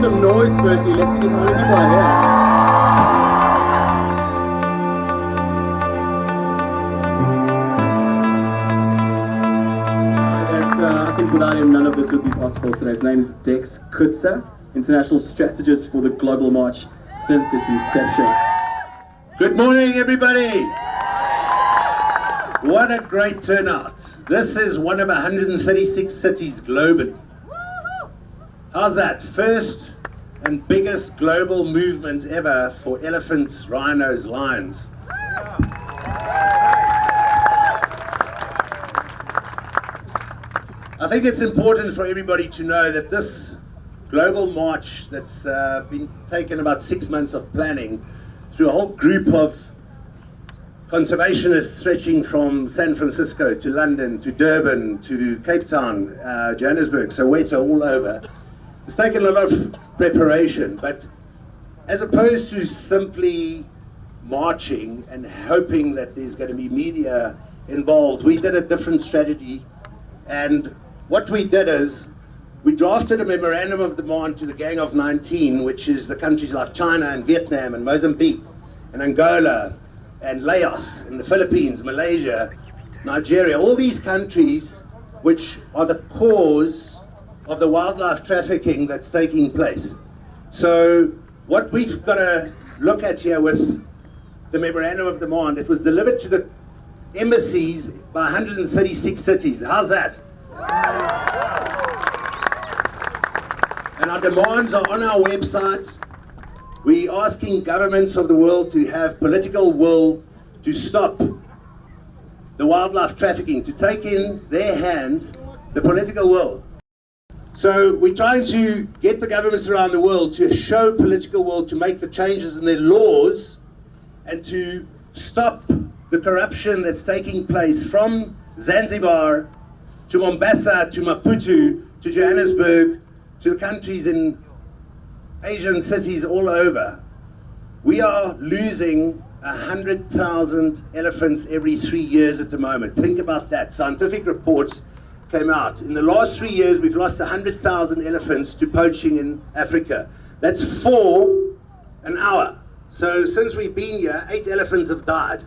some noise firstly. Let's see how many people are here. I think without him, none of this would be possible today. His name is Dex Kutsa, International Strategist for the Global March since its inception. Good morning, everybody. What a great turnout. This is one of 136 cities globally. How's that? First and biggest global movement ever for elephants, rhinos, lions. I think it's important for everybody to know that this global march that's been taken about 6 months of planning through a whole group of conservationists stretching from San Francisco to London to Durban to Cape Town, Johannesburg, Soweto, all over. It's taken a lot of preparation, but as opposed to simply marching and hoping that there's going to be media involved, we did a different strategy. And what we did is we drafted a memorandum of demand to the Gang of 19, which is the countries like China and Vietnam and Mozambique and Angola and Laos and the Philippines, Malaysia, Nigeria, all these countries which are the cause of the wildlife trafficking that's taking place. So what we've got to look at here with the memorandum of demand, it was delivered to the embassies by 136 cities. How's that? And our demands are on our website. We're asking governments of the world to have political will to stop the wildlife trafficking, to take in their hands the political will. So we're trying to get the governments around the world to show political will to make the changes in their laws and to stop the corruption that's taking place from Zanzibar to Mombasa, to Maputo, to Johannesburg, to the countries in Asian cities all over. We are losing 100,000 elephants every 3 years at the moment. Think about that. Scientific reports came out. In the last 3 years, we've lost 100,000 elephants to poaching in Africa. That's 4 an hour. So since we've been here, 8 elephants have died.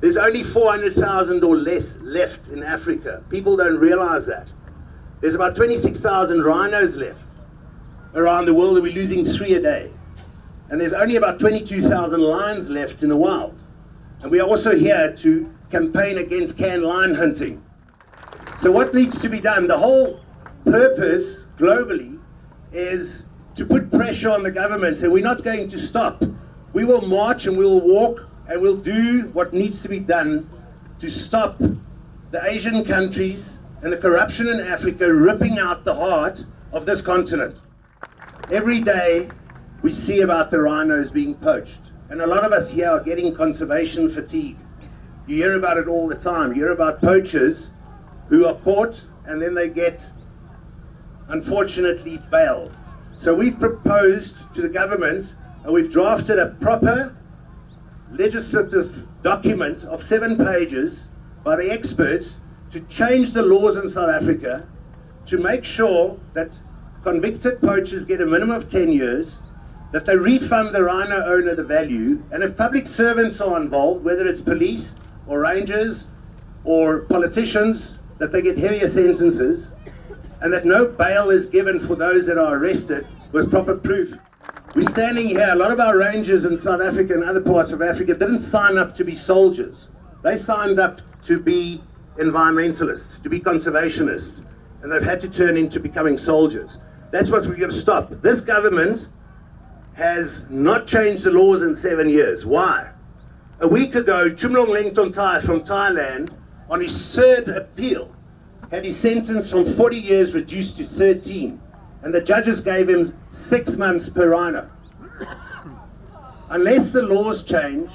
There's only 400,000 or less left in Africa. People don't realize that. There's about 26,000 rhinos left around the world, and we're losing 3 a day. And there's only about 22,000 lions left in the wild. And we are also here to campaign against canned lion hunting. So what needs to be done? The whole purpose globally is to put pressure on the governments, and we're not going to stop. We will march and we will walk and we'll do what needs to be done to stop the Asian countries and the corruption in Africa ripping out the heart of this continent. Every day we see about the rhinos being poached, and a lot of us here are getting conservation fatigue. You hear about it all the time. You hear about poachers who are caught and then they get, unfortunately, bailed. So we've proposed to the government, and we've drafted a proper legislative document of 7 pages by the experts to change the laws in South Africa to make sure that convicted poachers get a minimum of 10 years, that they refund the rhino owner the value, and if public servants are involved, whether it's police or rangers or politicians, that they get heavier sentences, and that no bail is given for those that are arrested with proper proof. We're standing here, a lot of our rangers in South Africa and other parts of Africa didn't sign up to be soldiers. They signed up to be environmentalists, to be conservationists, and they've had to turn into becoming soldiers. That's what we're going to stop. This government has not changed the laws in 7 years. Why? A week ago, Chumlong Lengtontai from Thailand, on his 3rd appeal, had his sentence from 40 years reduced to 13. And the judges gave him 6 months per rhino. Unless the laws change,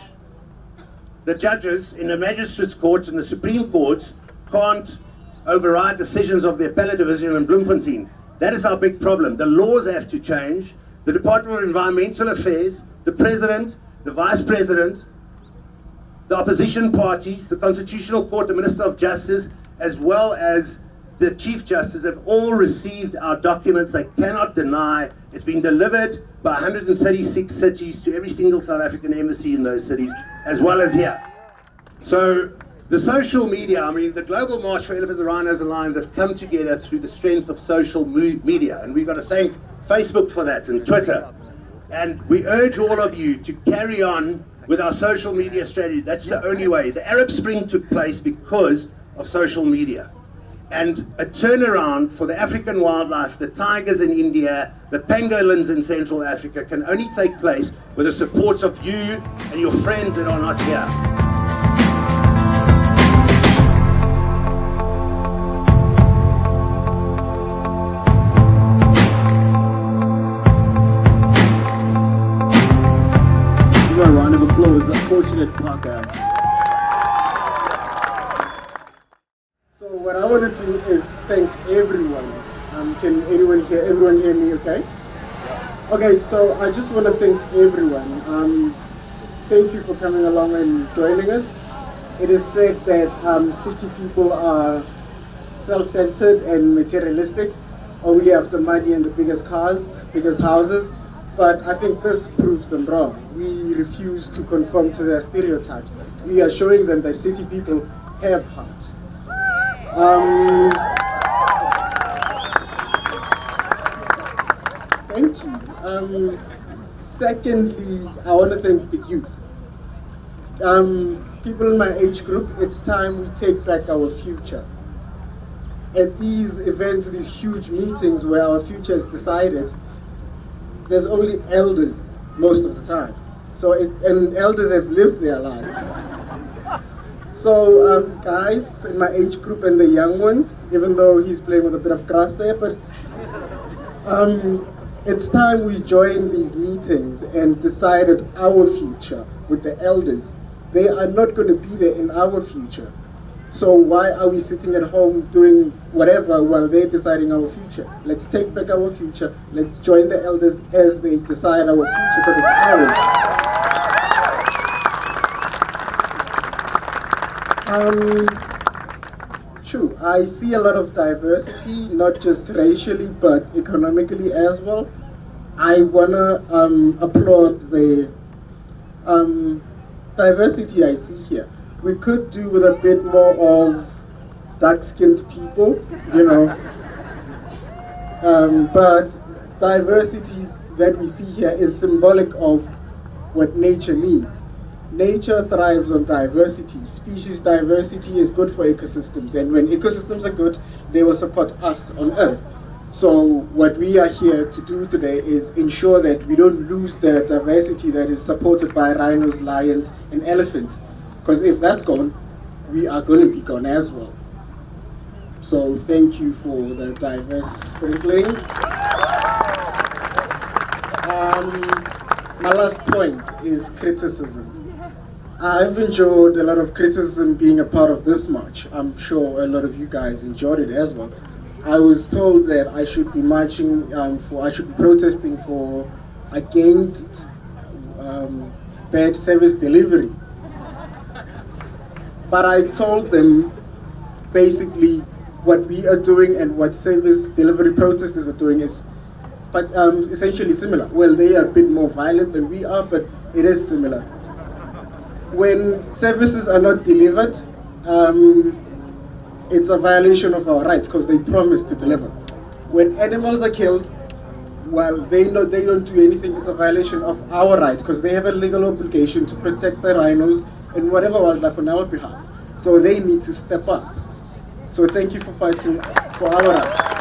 the judges in the magistrates' courts and the Supreme Courts can't override decisions of the appellate division in Bloemfontein. That is our big problem. The laws have to change. The Department of Environmental Affairs, the President, the Vice President, the opposition parties, the Constitutional Court, the Minister of Justice, as well as the Chief Justice have all received our documents. They cannot deny. It's been delivered by 136 cities to every single South African embassy in those cities, as well as here. So the social media, I mean, the Global March for Elephants, Rhinos and Lions have come together through the strength of social media, and we've got to thank Facebook for that and Twitter. And we urge all of you to carry on with our social media strategy. That's the only way. The Arab Spring took place because of social media. And a turnaround for the African wildlife, the tigers in India, the pangolins in Central Africa can only take place with the support of you and your friends that are not here. A round of applause, unfortunate Parker. So what I want to do is thank everyone. Can everyone hear me okay? Okay, so I just want to thank everyone. Thank you for coming along and joining us. It is said that city people are self-centered and materialistic, only after money and the biggest cars, biggest houses. But I think this proves them wrong. We refuse to conform to their stereotypes. We are showing them that city people have heart. Thank you. Secondly, I want to thank the youth. People in my age group, it's time we take back our future. At these events, these huge meetings where our future is decided, there's only elders most of the time. And elders have lived their life. So guys in my age group and the young ones, even though he's playing with a bit of grass there, but it's time we join these meetings and decided our future with the elders. They are not going to be there in our future. So why are we sitting at home doing whatever while they're deciding our future? Let's take back our future. Let's join the elders as they decide our future, because it's ours. True, I see a lot of diversity, not just racially, but economically as well. I wanna applaud the diversity I see here. We could do with a bit more of dark-skinned people, you know. But diversity that we see here is symbolic of what nature needs. Nature thrives on diversity. Species diversity is good for ecosystems, and when ecosystems are good, they will support us on Earth. So what we are here to do today is ensure that we don't lose the diversity that is supported by rhinos, lions, and elephants. Because if that's gone, we are going to be gone as well. So thank you for the diverse sprinkling. My last point is criticism. I've enjoyed a lot of criticism being a part of this march. I'm sure a lot of you guys enjoyed it as well. I was told that I should be marching I should be protesting against bad service delivery. But I told them basically what we are doing and what service delivery protesters are doing is essentially similar. Well, they are a bit more violent than we are, but it is similar. When services are not delivered, it's a violation of our rights because they promise to deliver. When animals are killed, well, they don't do anything, it's a violation of our rights because they have a legal obligation to protect the rhinos and whatever wildlife on our behalf. So they need to step up. So thank you for fighting for our rights.